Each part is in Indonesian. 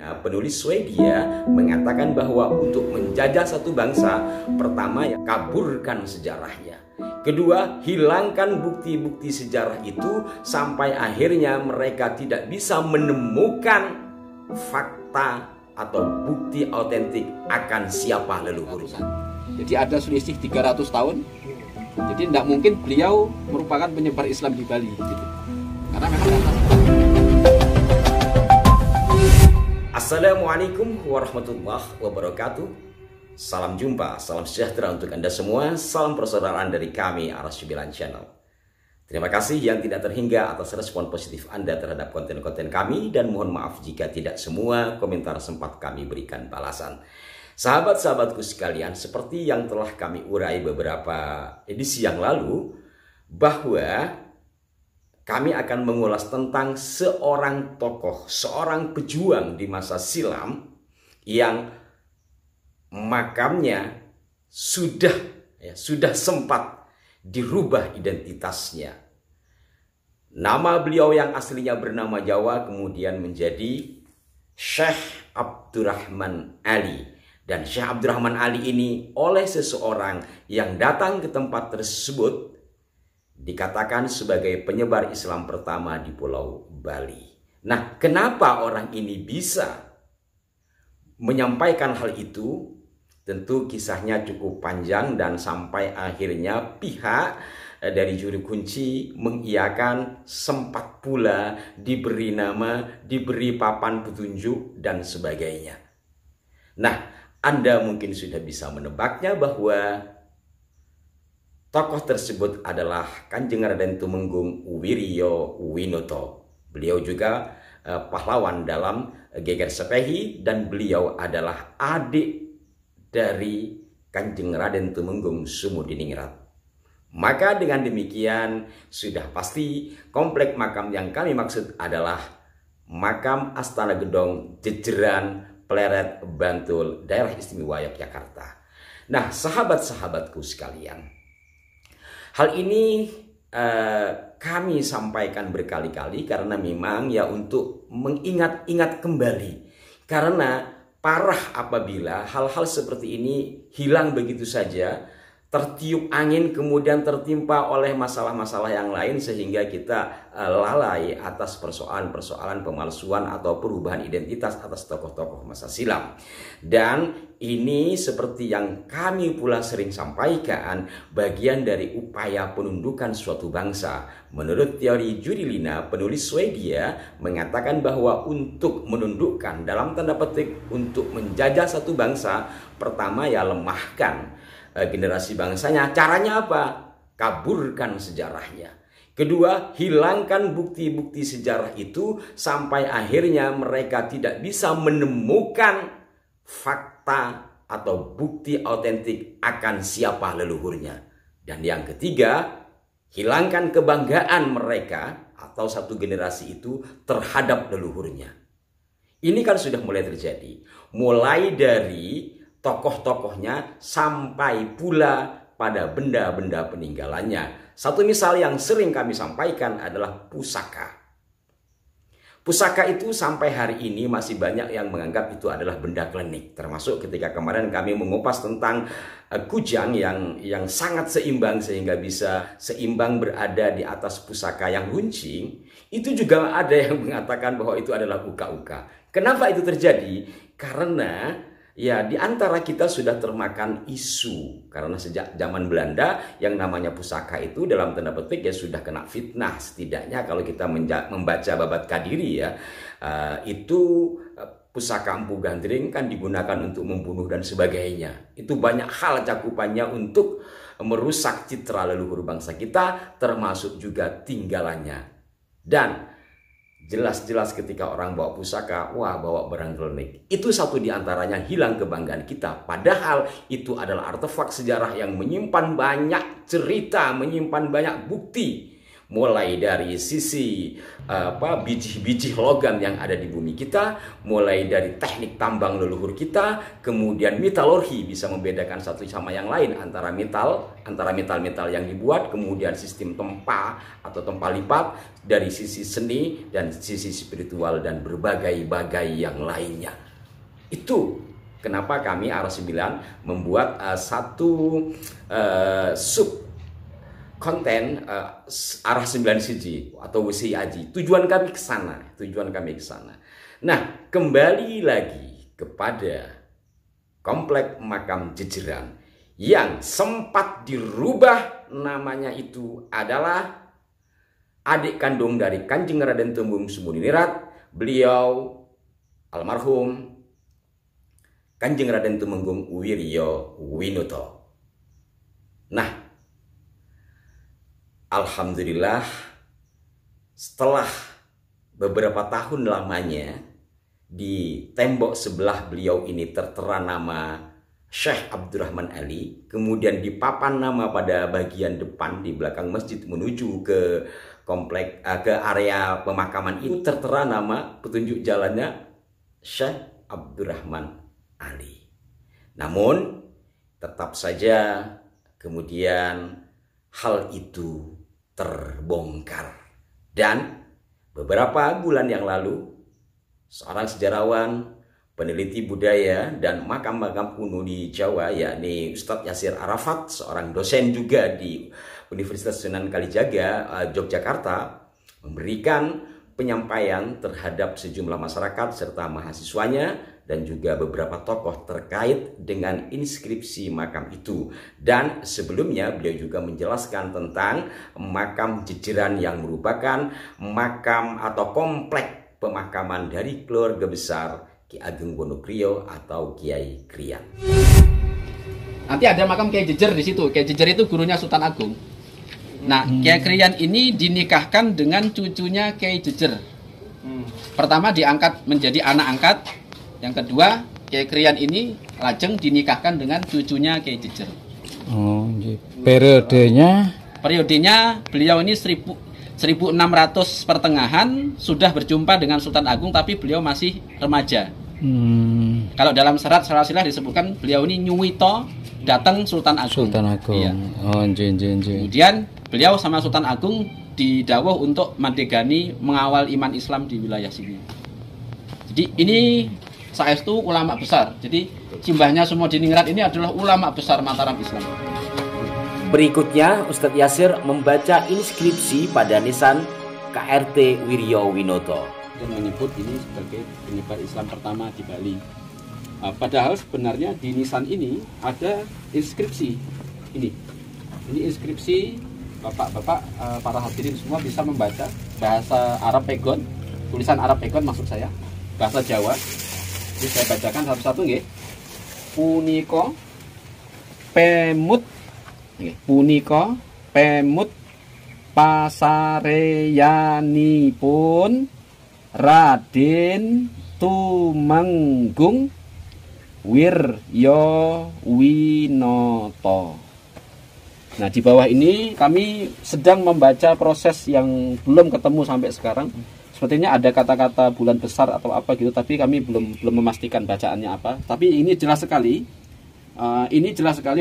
Penulis Swedia mengatakan bahwa untuk menjajah satu bangsa, pertama ya kaburkan sejarahnya. Kedua, hilangkan bukti-bukti sejarah itu sampai akhirnya mereka tidak bisa menemukan fakta atau bukti autentik akan siapa leluhurnya. Jadi ada selisih 300 tahun. Jadi tidak mungkin beliau merupakan penyebar Islam di Bali gitu. Karena memang Assalamualaikum warahmatullahi wabarakatuh. Salam jumpa, salam sejahtera untuk Anda semua. Salam persaudaraan dari kami, Aras9 Channel. Terima kasih yang tidak terhingga atas respon positif Anda terhadap konten-konten kami. Dan mohon maaf jika tidak semua komentar sempat kami berikan balasan. Sahabat-sahabatku sekalian, seperti yang telah kami urai beberapa edisi yang lalu, bahwa kami akan mengulas tentang seorang tokoh, seorang pejuang di masa silam yang makamnya sudah sempat dirubah identitasnya. Nama beliau yang aslinya bernama Jawa kemudian menjadi Syekh Abdurrahman Ali. Dan Syekh Abdurrahman Ali ini oleh seseorang yang datang ke tempat tersebut dikatakan sebagai penyebar Islam pertama di Pulau Bali. Nah, kenapa orang ini bisa menyampaikan hal itu? Tentu kisahnya cukup panjang dan sampai akhirnya pihak dari juru kunci mengiyakan, sempat pula diberi nama, diberi papan petunjuk dan sebagainya. Nah, Anda mungkin sudah bisa menebaknya bahwa tokoh tersebut adalah Kanjeng Raden Tumenggung Wiryo Winoto. Beliau juga pahlawan dalam Geger Sepehi dan beliau adalah adik dari Kanjeng Raden Tumenggung Sumudiningrat. Maka dengan demikian sudah pasti komplek makam yang kami maksud adalah makam Astana Gedong Jejeran Pleret Bantul Daerah Istimewa Yogyakarta. Nah, sahabat-sahabatku sekalian, hal ini kami sampaikan berkali-kali karena memang ya untuk mengingat-ingat kembali. Karena parah apabila hal-hal seperti ini hilang begitu saja, tertiup angin kemudian tertimpa oleh masalah-masalah yang lain sehingga kita lalai atas persoalan-persoalan pemalsuan atau perubahan identitas atas tokoh-tokoh masa silam. Dan ini seperti yang kami pula sering sampaikan, bagian dari upaya penundukan suatu bangsa. Menurut teori Judilina, penulis Swedia mengatakan bahwa untuk menundukkan dalam tanda petik untuk menjajah satu bangsa, pertama ya lemahkan generasi bangsanya. Caranya apa? Kaburkan sejarahnya. Kedua, hilangkan bukti-bukti sejarah itu sampai akhirnya mereka tidak bisa menemukan fakta atau bukti autentik akan siapa leluhurnya. Dan yang ketiga, hilangkan kebanggaan mereka atau satu generasi itu terhadap leluhurnya. Ini kan sudah mulai terjadi. Mulai dari tokoh-tokohnya sampai pula pada benda-benda peninggalannya. Satu misal yang sering kami sampaikan adalah pusaka. Pusaka itu sampai hari ini masih banyak yang menganggap itu adalah benda klinik. Termasuk ketika kemarin kami mengupas tentang kujang yang sangat seimbang sehingga bisa seimbang berada di atas pusaka yang runcing. Itu juga ada yang mengatakan bahwa itu adalah uka-uka. Kenapa itu terjadi? Karena ya, di antara kita sudah termakan isu karena sejak zaman Belanda yang namanya pusaka itu dalam tanda petik ya sudah kena fitnah. Setidaknya kalau kita membaca Babat Kadiri ya, itu pusaka Empu Gandring kan digunakan untuk membunuh dan sebagainya. Itu banyak hal cakupannya untuk merusak citra leluhur bangsa kita, termasuk juga tinggalannya. Dan jelas-jelas ketika orang bawa pusaka, wah bawa barang klinik. Itu satu diantaranya hilang kebanggaan kita. Padahal itu adalah artefak sejarah yang menyimpan banyak cerita, menyimpan banyak bukti. mulai dari sisi biji-biji logam yang ada di bumi kita, mulai dari teknik tambang leluhur kita, kemudian metalurgi bisa membedakan satu sama yang lain antara metal-metal yang dibuat, kemudian sistem tempa atau tempa lipat, dari sisi seni dan sisi spiritual dan berbagai-bagai yang lainnya. Itu kenapa kami Arah 9 membuat satu sub konten Arah 9 CG atau WCAG. Tujuan kami ke sana. Nah, kembali lagi kepada Komplek Makam Jejeran yang sempat dirubah namanya itu adalah adik kandung dari Kanjeng Raden Tembung Sumuningrat, beliau almarhum Kanjeng Raden Tumenggung Wiryo Winoto. Nah, alhamdulillah setelah beberapa tahun lamanya di tembok sebelah beliau ini tertera nama Syekh Abdurrahman Ali, kemudian dipapan nama pada bagian depan di belakang masjid menuju ke komplek ke area pemakaman itu tertera nama petunjuk jalannya Syekh Abdurrahman Ali. Namun tetap saja kemudian hal itu terbongkar, dan beberapa bulan yang lalu seorang sejarawan, peneliti budaya dan makam-makam kuno di Jawa, yakni Ustadz Yasir Arafat, seorang dosen juga di Universitas Sunan Kalijaga, Yogyakarta, memberikan penyampaian terhadap sejumlah masyarakat serta mahasiswanya dan juga beberapa tokoh terkait dengan inskripsi makam itu. Dan sebelumnya beliau juga menjelaskan tentang makam Jejeran yang merupakan makam atau komplek pemakaman dari keluarga besar Ki Ageng Wonokrio atau Kiai Krian. Nanti ada makam Kiai Jejer di situ. Kiai Jejer itu gurunya Sultan Agung. Nah, Kiai Krian ini dinikahkan dengan cucunya Kiai Jejer. Pertama diangkat menjadi anak angkat. Yang kedua, Kiai Krian ini lajeng dinikahkan dengan cucunya Kiai Jejer. Oh, periodenya beliau ini 1600 pertengahan sudah berjumpa dengan Sultan Agung, tapi beliau masih remaja. Kalau dalam serat Salasilah disebutkan beliau ini Nyuwito datang Sultan Agung. Iya. Oh, Kemudian beliau sama Sultan Agung didawuh untuk mandegani mengawal iman Islam di wilayah sini. Jadi ini saestu ulama besar. Jadi simbahnya Sumodiningrat ini adalah ulama besar Mataram Islam. Berikutnya Ustadz Yasir membaca inskripsi pada nisan KRT Wiryo Winoto Dan menyebut ini sebagai penyebar Islam pertama di Bali. Padahal sebenarnya di nisan ini ada inskripsi. Ini inskripsi, bapak-bapak, para hadirin semua bisa membaca bahasa Arab Pegon, tulisan Arab Pegon maksud saya, bahasa Jawa. Jadi saya bacakan satu-satu nggih. Punika pemut pasareyanipun Raden Tumenggung Wiryo Winoto. Nah, di bawah ini kami sedang membaca proses yang belum ketemu sampai sekarang. Sepertinya ada kata-kata bulan besar atau apa gitu, tapi kami belum memastikan bacaannya apa. Tapi ini jelas sekali,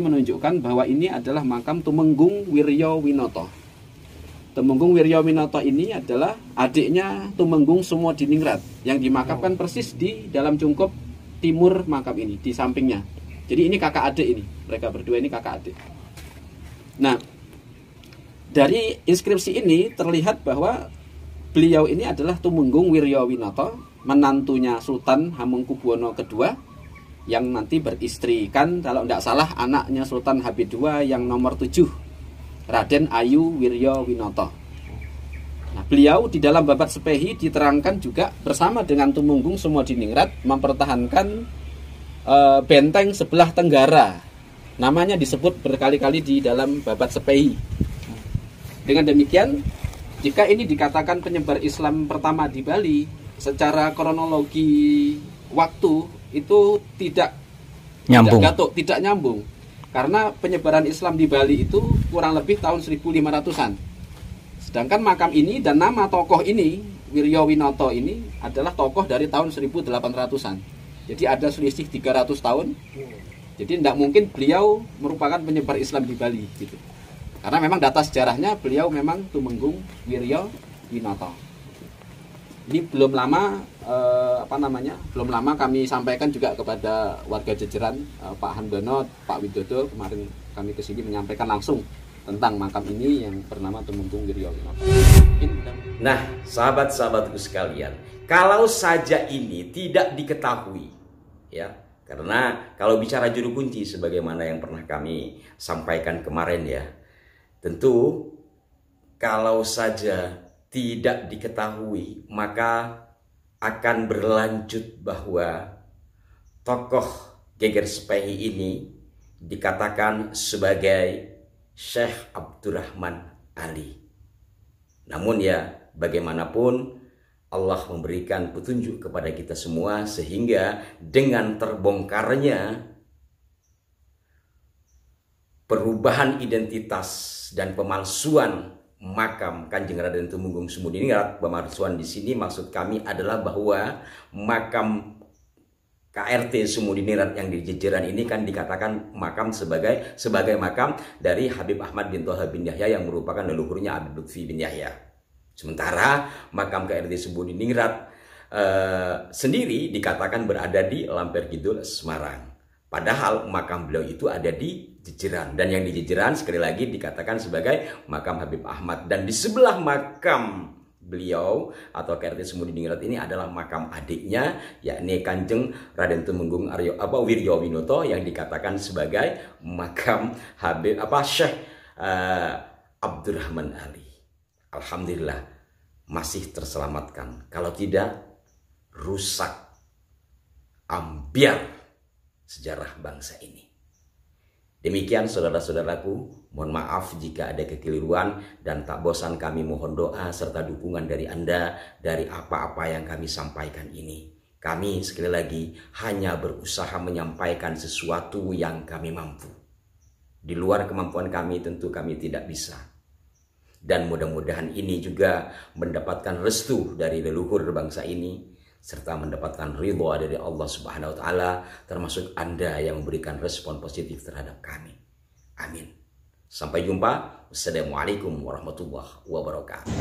menunjukkan bahwa ini adalah makam Tumenggung Wiryo Winoto. Tumenggung Wiryo Winoto ini adalah adiknya Tumenggung Sumodiningrat yang dimakamkan persis di dalam cungkup timur makam ini, di sampingnya. Jadi ini kakak adik ini, mereka berdua ini kakak adik. Nah, dari inskripsi ini terlihat bahwa beliau ini adalah Tumenggung Wiryo Winoto, menantunya Sultan Hamengkubuwono II, yang nanti beristrikan, kalau tidak salah, anaknya Sultan Habib II yang nomor 7, Raden Ayu Wiryo Winoto. Nah, beliau di dalam Babat Sepehi diterangkan juga bersama dengan Tumenggung Sumodiningrat mempertahankan benteng sebelah tenggara. Namanya disebut berkali-kali di dalam Babat Sepehi. Dengan demikian, jika ini dikatakan penyebar Islam pertama di Bali, secara kronologi waktu itu tidak nyambung. Karena penyebaran Islam di Bali itu kurang lebih tahun 1500-an. Sedangkan makam ini dan nama tokoh ini, Wiryo Winoto ini adalah tokoh dari tahun 1800-an. Jadi ada selisih 300 tahun. Jadi tidak mungkin beliau merupakan penyebar Islam di Bali gitu. Karena memang data sejarahnya beliau memang Tumenggung Wiryo Winoto. Ini belum lama belum lama kami sampaikan juga kepada warga jajaran Pak Handono, Pak Widodo, kemarin kami kesini menyampaikan langsung tentang makam ini yang bernama Tumenggung Wiryo Winoto. Nah, sahabat-sahabatku sekalian, kalau saja ini tidak diketahui, ya, karena kalau bicara juru kunci sebagaimana yang pernah kami sampaikan kemarin ya, tentu kalau saja tidak diketahui maka akan berlanjut bahwa tokoh Geger Sepehi ini dikatakan sebagai Syekh Abdurrahman Ali. Namun ya, bagaimanapun Allah memberikan petunjuk kepada kita semua sehingga dengan terbongkarnya perubahan identitas dan pemalsuan makam Kanjeng Raden Tumenggung Sumudiningrat, pemalsuan di sini maksud kami adalah bahwa makam KRT Sumudiningrat yang di jajaran ini kan dikatakan makam sebagai makam dari Habib Ahmad bin Toha bin Yahya yang merupakan leluhurnya Habib Lutfi bin Yahya. Sementara makam KRT Sumudiningrat sendiri dikatakan berada di Lamper Kidul, Semarang. Padahal makam beliau itu ada di Jejeran, dan yang di Jejeran sekali lagi dikatakan sebagai makam Habib Ahmad, dan di sebelah makam beliau atau KRT Sumudiningrat ini adalah makam adiknya, yakni Kanjeng Raden Tumenggung Wiryo Winoto yang dikatakan sebagai makam Habib Syekh Abdurrahman Ali. Alhamdulillah masih terselamatkan. Kalau tidak, rusak, ambiar sejarah bangsa ini. Demikian saudara-saudaraku, mohon maaf jika ada kekeliruan dan tak bosan kami mohon doa serta dukungan dari Anda dari apa-apa yang kami sampaikan ini. Kami sekali lagi hanya berusaha menyampaikan sesuatu yang kami mampu. Di luar kemampuan kami tentu kami tidak bisa. Dan mudah-mudahan ini juga mendapatkan restu dari leluhur bangsa ini, serta mendapatkan ridho dari Allah Subhanahu wa Ta'ala, termasuk Anda yang memberikan respon positif terhadap kami. Amin. Sampai jumpa. Wassalamualaikum warahmatullahi wabarakatuh.